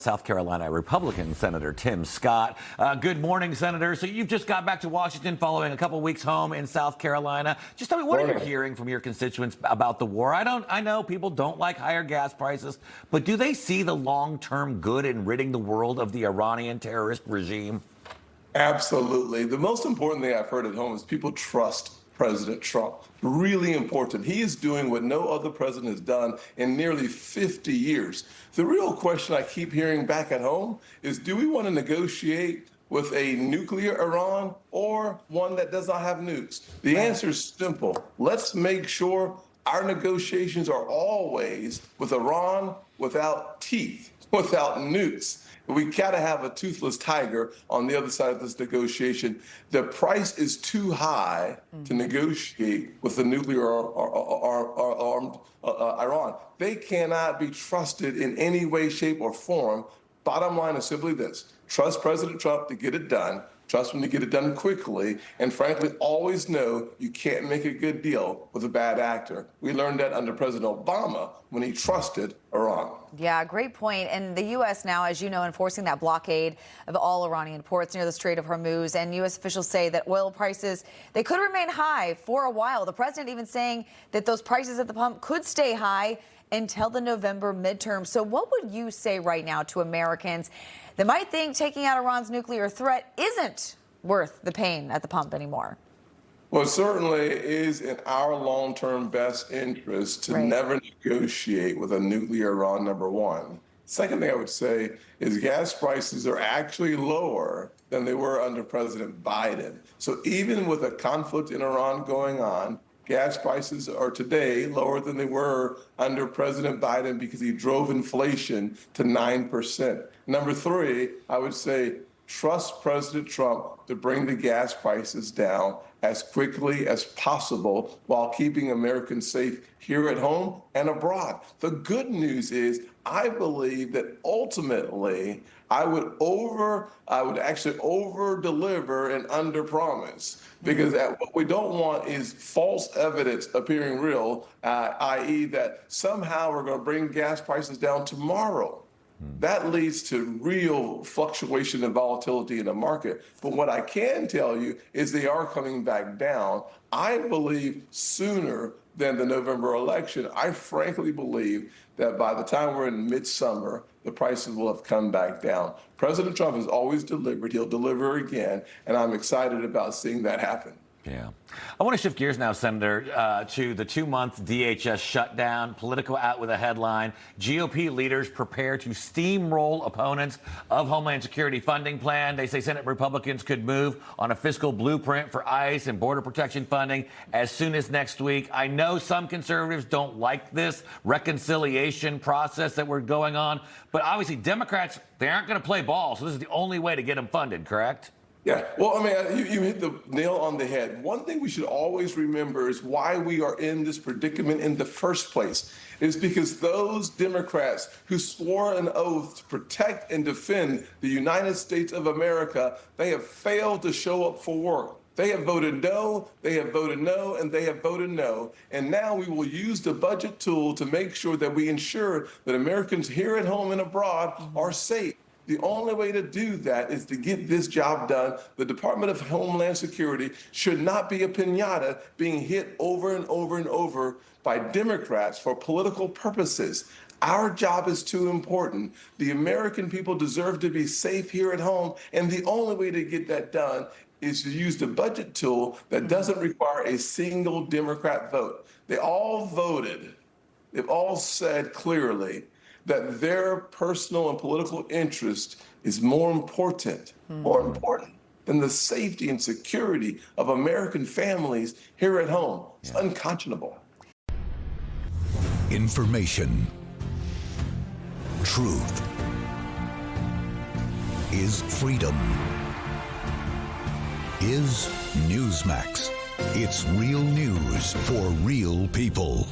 South Carolina Republican Senator Tim Scott. Good morning, Senator. So you've just got back to Washington following a couple weeks home in South Carolina. Just tell me, what are you hearing from your constituents about the war? I know people don't like higher gas prices, but do they see the long-term good in ridding the world of the Iranian terrorist regime? Absolutely. The most important thing I've heard at home is people trust President Trump. Really important. He is doing what no other president has done in nearly 50 years. The real question I keep hearing back at home is, do we want to negotiate with a nuclear Iran or one that does not have nukes? The answer is simple. Let's make sure our negotiations are always with Iran without teeth, without nukes. We gotta have a toothless tiger on the other side of this negotiation. The price is too high to negotiate with the nuclear armed Iran. They cannot be trusted in any way, shape, or form. Bottom line is simply this: trust President Trump to get it done. Trust him to get it done quickly, and frankly, always know you can't make a good deal with a bad actor. We learned that under President Obama when he trusted Iran. Yeah, great point. And the U.S. now, as you know, enforcing that blockade of all Iranian ports near the Strait of Hormuz. And U.S. officials say that oil prices, they could remain high for a while. The president even saying that those prices at the pump could stay high until the November midterm. So what would you say right now to Americans that might think taking out Iran's nuclear threat isn't worth the pain at the pump anymore? Well, it certainly is in our long-term best interest to never negotiate with a nuclear Iran, number one. Second thing I would say is gas prices are actually lower than they were under President Biden. So even with a conflict in Iran going on, gas prices are today lower than they were under President Biden because he drove inflation to 9%. Number three, I would say trust President Trump to bring the gas prices down as quickly as possible while keeping Americans safe here at home and abroad. The good news is I believe that ultimately I would actually over-deliver and under-promise, because what we don't want is false evidence appearing real, i.e. that somehow we're going to bring gas prices down tomorrow. That leads to real fluctuation and volatility in the market. But what I can tell you is they are coming back down. I believe sooner than the November election. I frankly believe that by the time we're in midsummer, the prices will have come back down. President Trump has always delivered. He'll deliver again. And I'm excited about seeing that happen. Yeah. I want to shift gears now, Senator, to the 2-month DHS shutdown. Politico out with a headline: GOP leaders prepare to steamroll opponents of Homeland Security funding plan. They say Senate Republicans could move on a fiscal blueprint for ICE and border protection funding as soon as next week. I know some conservatives don't like this reconciliation process that we're going on, but obviously Democrats, they aren't going to play ball, so this is the only way to get them funded, correct? Yeah, well, I mean, you hit the nail on the head. One thing we should always remember is why we are in this predicament in the first place. It's because those Democrats who swore an oath to protect and defend the United States of America, they have failed to show up for work. They have voted no, they have voted no, and they have voted no. And now we will use the budget tool to make sure that we ensure that Americans here at home and abroad are safe. The only way to do that is to get this job done. The Department of Homeland Security should not be a piñata being hit over and over and over by Democrats for political purposes. Our job is too important. The American people deserve to be safe here at home, and the only way to get that done is to use the budget tool that doesn't require a single Democrat vote. They all voted. They've all said clearly that their personal and political interest is more important than the safety and security of American families here at home. It's unconscionable. Information. Truth is freedom. Is Newsmax. It's real news for real people.